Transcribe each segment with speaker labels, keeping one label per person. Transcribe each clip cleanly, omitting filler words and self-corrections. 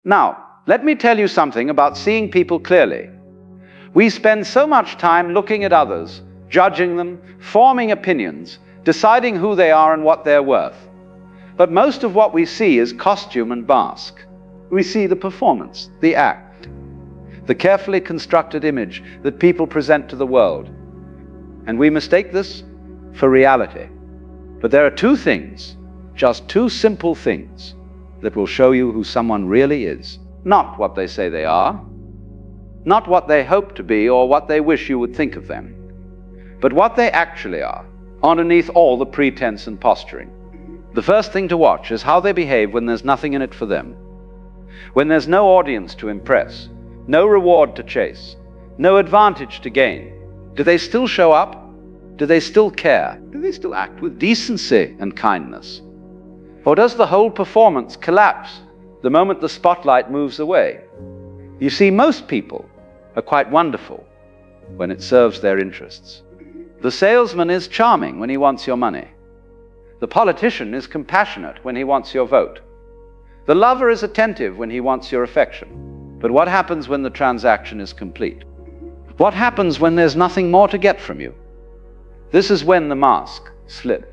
Speaker 1: Now, let me tell you something about seeing people clearly. We spend so much time looking at others, judging them, forming opinions, deciding who they are and what they're worth. But most of what we see is costume and mask. We see the performance, the act, the carefully constructed image that people present to the world. And we mistake this for reality. But there are two things, just two simple things, that will show you who someone really is. Not what they say they are, not what they hope to be or what they wish you would think of them, but what they actually are, underneath all the pretense and posturing. The first thing to watch is how they behave when there's nothing in it for them. When there's no audience to impress, no reward to chase, no advantage to gain. Do they still show up? Do they still care? Do they still act with decency and kindness? Or does the whole performance collapse the moment the spotlight moves away? You see, most people are quite wonderful when it serves their interests. The salesman is charming when he wants your money. The politician is compassionate when he wants your vote. The lover is attentive when he wants your affection. But what happens when the transaction is complete? What happens when there's nothing more to get from you? This is when the mask slips.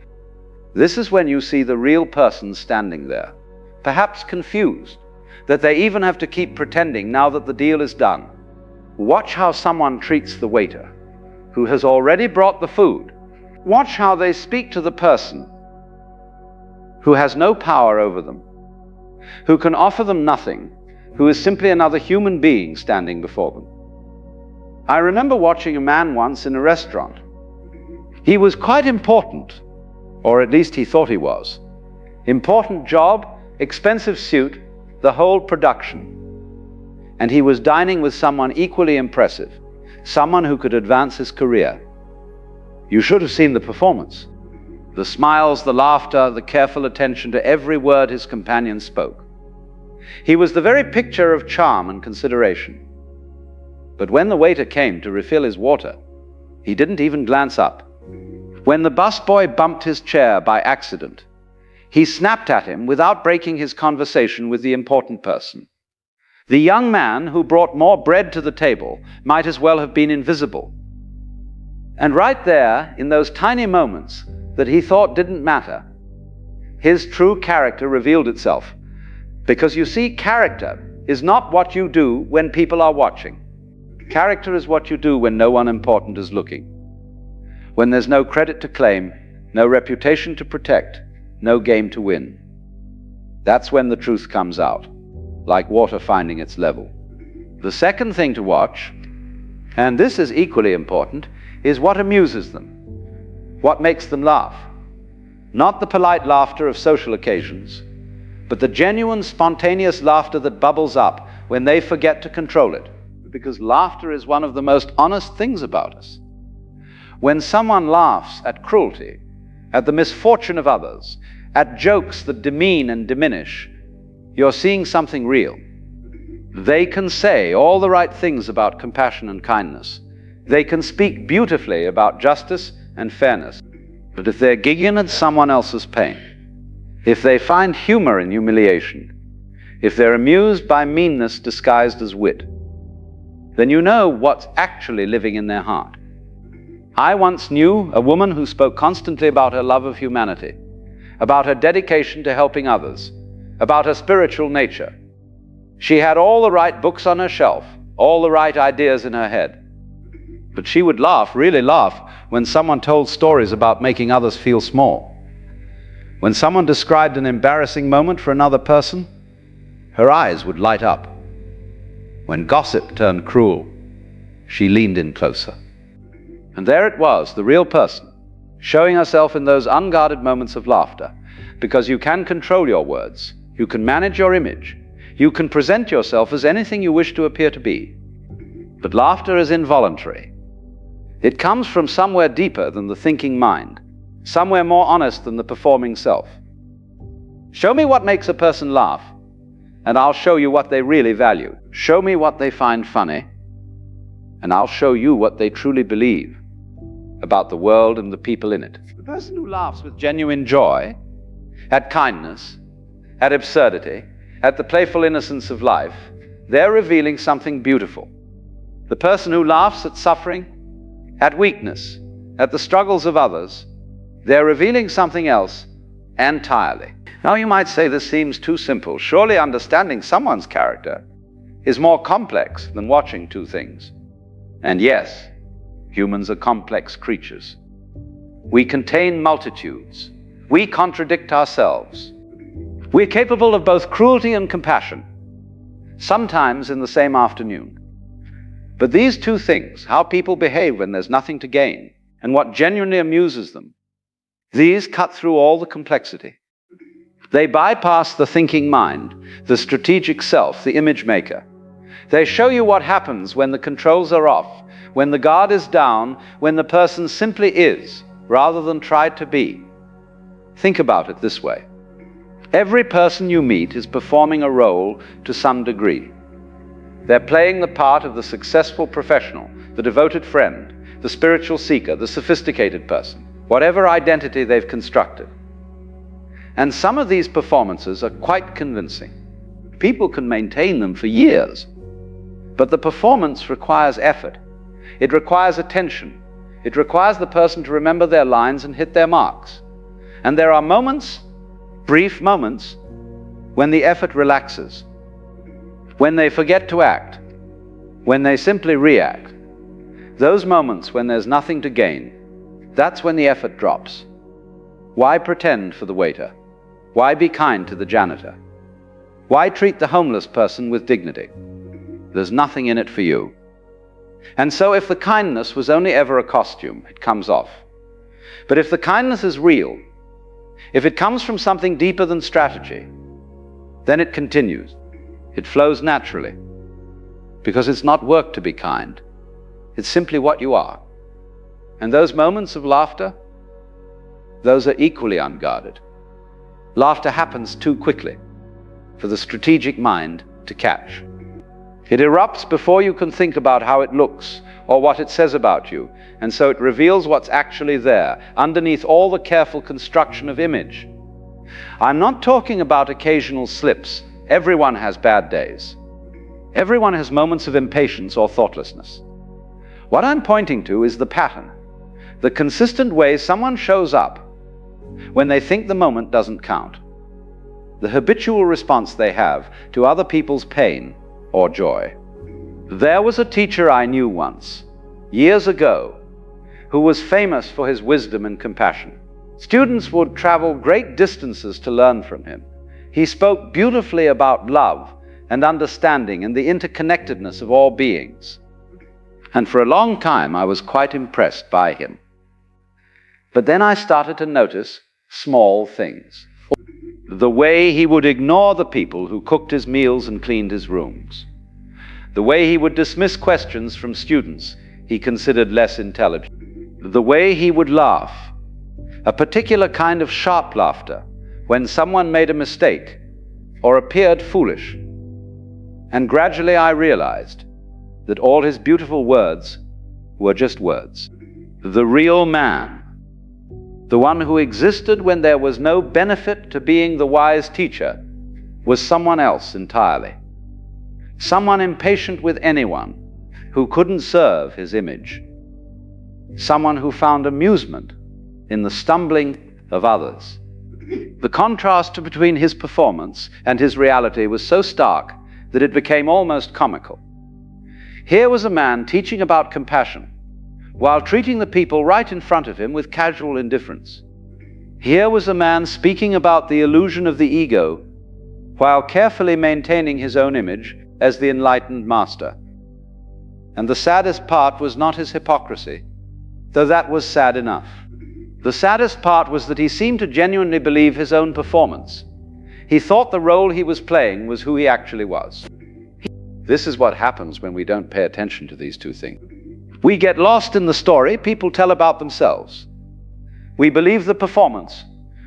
Speaker 1: This is when you see the real person standing there, perhaps confused that they even have to keep pretending now that the deal is done. Watch how someone treats the waiter who has already brought the food. Watch how they speak to the person who has no power over them, who can offer them nothing, who is simply another human being standing before them. I remember watching a man once in a restaurant. He was quite important, or at least he thought he was. Important job, expensive suit, the whole production. And he was dining with someone equally impressive, someone who could advance his career. You should have seen the performance. The smiles, the laughter, the careful attention to every word his companion spoke. He was the very picture of charm and consideration. But when the waiter came to refill his water, he didn't even glance up. When the busboy bumped his chair by accident, he snapped at him without breaking his conversation with the important person. The young man who brought more bread to the table might as well have been invisible. And right there, in those tiny moments that he thought didn't matter, his true character revealed itself. Because you see, character is not what you do when people are watching. Character is what you do when no one important is looking. When there's no credit to claim, no reputation to protect, no game to win. That's when the truth comes out, like water finding its level. The second thing to watch, and this is equally important, is what amuses them, what makes them laugh. Not the polite laughter of social occasions, but the genuine, spontaneous laughter that bubbles up when they forget to control it. Because laughter is one of the most honest things about us. When someone laughs at cruelty, at the misfortune of others, at jokes that demean and diminish, you're seeing something real. They can say all the right things about compassion and kindness. They can speak beautifully about justice and fairness. But if they're giggling at someone else's pain, if they find humor in humiliation, if they're amused by meanness disguised as wit, then you know what's actually living in their heart. I once knew a woman who spoke constantly about her love of humanity, about her dedication to helping others, about her spiritual nature. She had all the right books on her shelf, all the right ideas in her head. But she would laugh, really laugh, when someone told stories about making others feel small. When someone described an embarrassing moment for another person, her eyes would light up. When gossip turned cruel, she leaned in closer. And there it was, the real person, showing herself in those unguarded moments of laughter. Because you can control your words, you can manage your image, you can present yourself as anything you wish to appear to be. But laughter is involuntary. It comes from somewhere deeper than the thinking mind, somewhere more honest than the performing self. Show me what makes a person laugh, and I'll show you what they really value. Show me what they find funny, and I'll show you what they truly believe about the world and the people in it. The person who laughs with genuine joy, at kindness, at absurdity, at the playful innocence of life, they're revealing something beautiful. The person who laughs at suffering, at weakness, at the struggles of others, they're revealing something else entirely. Now you might say this seems too simple. Surely understanding someone's character is more complex than watching two things. And yes, humans are complex creatures. We contain multitudes. We contradict ourselves. We're capable of both cruelty and compassion, sometimes in the same afternoon. But these two things, how people behave when there's nothing to gain, and what genuinely amuses them, these cut through all the complexity. They bypass the thinking mind, the strategic self, the image maker. They show you what happens when the controls are off, when the guard is down, when the person simply is, rather than tried to be. Think about it this way. Every person you meet is performing a role to some degree. They're playing the part of the successful professional, the devoted friend, the spiritual seeker, the sophisticated person, whatever identity they've constructed. And some of these performances are quite convincing. People can maintain them for years. But the performance requires effort. It requires attention. It requires the person to remember their lines and hit their marks. And there are moments, brief moments, when the effort relaxes, when they forget to act, when they simply react. Those moments when there's nothing to gain, that's when the effort drops. Why pretend for the waiter? Why be kind to the janitor? Why treat the homeless person with dignity? There's nothing in it for you. And so if the kindness was only ever a costume, it comes off. But if the kindness is real, if it comes from something deeper than strategy, then it continues. It flows naturally. Because it's not work to be kind. It's simply what you are. And those moments of laughter, those are equally unguarded. Laughter happens too quickly for the strategic mind to catch. It erupts before you can think about how it looks or what it says about you, and so it reveals what's actually there, underneath all the careful construction of image. I'm not talking about occasional slips. Everyone has bad days. Everyone has moments of impatience or thoughtlessness. What I'm pointing to is the pattern, the consistent way someone shows up when they think the moment doesn't count, the habitual response they have to other people's pain or joy. There was a teacher I knew once, years ago, who was famous for his wisdom and compassion. Students would travel great distances to learn from him. He spoke beautifully about love and understanding and the interconnectedness of all beings. And for a long time I was quite impressed by him. But then I started to notice small things. The way he would ignore the people who cooked his meals and cleaned his rooms. The way he would dismiss questions from students he considered less intelligent. The way he would laugh, a particular kind of sharp laughter, when someone made a mistake or appeared foolish. And gradually I realized that all his beautiful words were just words. The real man, the one who existed when there was no benefit to being the wise teacher, was someone else entirely. Someone impatient with anyone who couldn't serve his image. Someone who found amusement in the stumbling of others. The contrast between his performance and his reality was so stark that it became almost comical. Here was a man teaching about compassion while treating the people right in front of him with casual indifference. Here was a man speaking about the illusion of the ego while carefully maintaining his own image as the enlightened master. And the saddest part was not his hypocrisy, though that was sad enough. The saddest part was that he seemed to genuinely believe his own performance. He thought the role he was playing was who he actually was. This is what happens when we don't pay attention to these two things. We get lost in the story people tell about themselves. We believe the performance.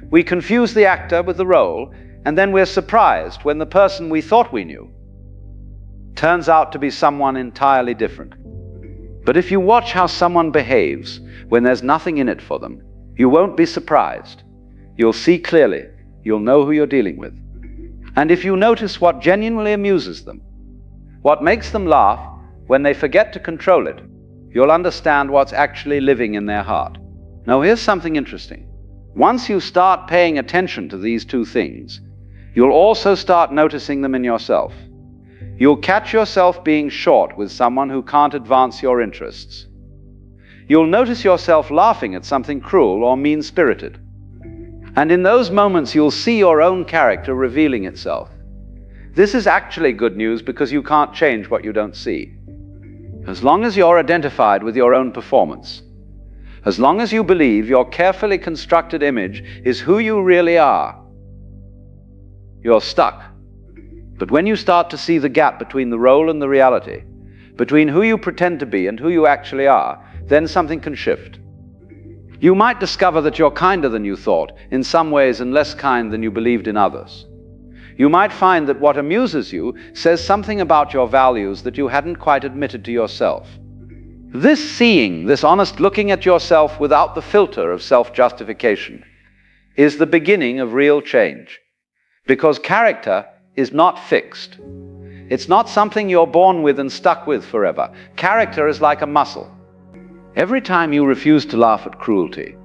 Speaker 1: We confuse the actor with the role, and then we're surprised when the person we thought we knew turns out to be someone entirely different. But if you watch how someone behaves when there's nothing in it for them, you won't be surprised. You'll see clearly. You'll know who you're dealing with. And if you notice what genuinely amuses them, what makes them laugh when they forget to control it, you'll understand what's actually living in their heart. Now here's something interesting. Once you start paying attention to these two things, you'll also start noticing them in yourself. You'll catch yourself being short with someone who can't advance your interests. You'll notice yourself laughing at something cruel or mean-spirited. And in those moments, you'll see your own character revealing itself. This is actually good news because you can't change what you don't see. As long as you're identified with your own performance, as long as you believe your carefully constructed image is who you really are, you're stuck. But when you start to see the gap between the role and the reality, between who you pretend to be and who you actually are, then something can shift. You might discover that you're kinder than you thought in some ways and less kind than you believed in others. You might find that what amuses you says something about your values that you hadn't quite admitted to yourself. This seeing, this honest looking at yourself without the filter of self-justification, is the beginning of real change. Because character is not fixed. It's not something you're born with and stuck with forever. Character is like a muscle. Every time you refuse to laugh at cruelty,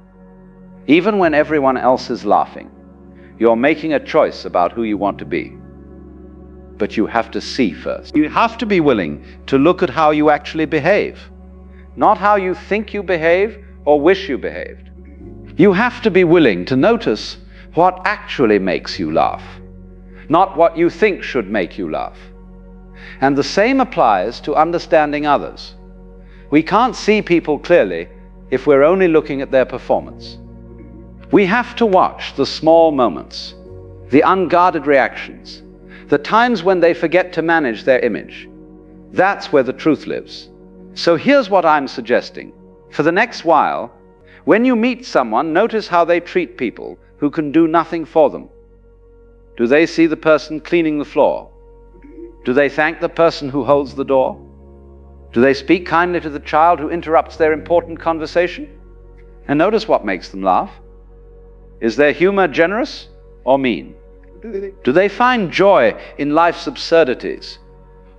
Speaker 1: even when everyone else is laughing, you're making a choice about who you want to be. But you have to see first. You have to be willing to look at how you actually behave, not how you think you behave or wish you behaved. You have to be willing to notice what actually makes you laugh, not what you think should make you laugh. And the same applies to understanding others. We can't see people clearly if we're only looking at their performance. We have to watch the small moments, the unguarded reactions, the times when they forget to manage their image. That's where the truth lives. So here's what I'm suggesting. For the next while, when you meet someone, notice how they treat people who can do nothing for them. Do they see the person cleaning the floor? Do they thank the person who holds the door? Do they speak kindly to the child who interrupts their important conversation? And notice what makes them laugh. Is their humor generous or mean? Do they find joy in life's absurdities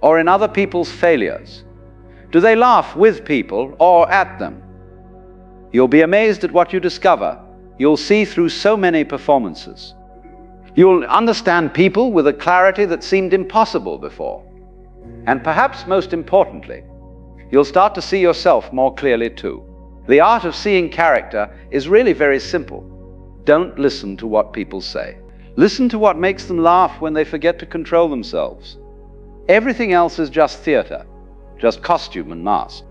Speaker 1: or in other people's failures? Do they laugh with people or at them? You'll be amazed at what you discover. You'll see through so many performances. You'll understand people with a clarity that seemed impossible before. And perhaps most importantly, you'll start to see yourself more clearly too. The art of seeing character is really very simple. Don't listen to what people say. Listen to what makes them laugh when they forget to control themselves. Everything else is just theater, just costume and mask.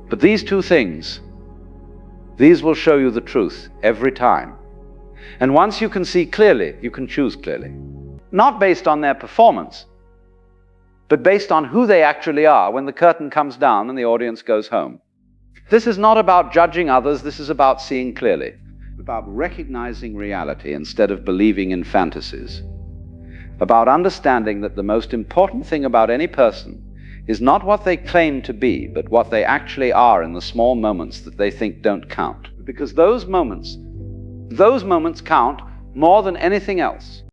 Speaker 1: But these two things, these will show you the truth every time. And once you can see clearly, you can choose clearly. Not based on their performance, but based on who they actually are when the curtain comes down and the audience goes home. This is not about judging others, this is about seeing clearly, about recognizing reality instead of believing in fantasies, about understanding that the most important thing about any person is not what they claim to be, but what they actually are in the small moments that they think don't count. Because those moments count more than anything else.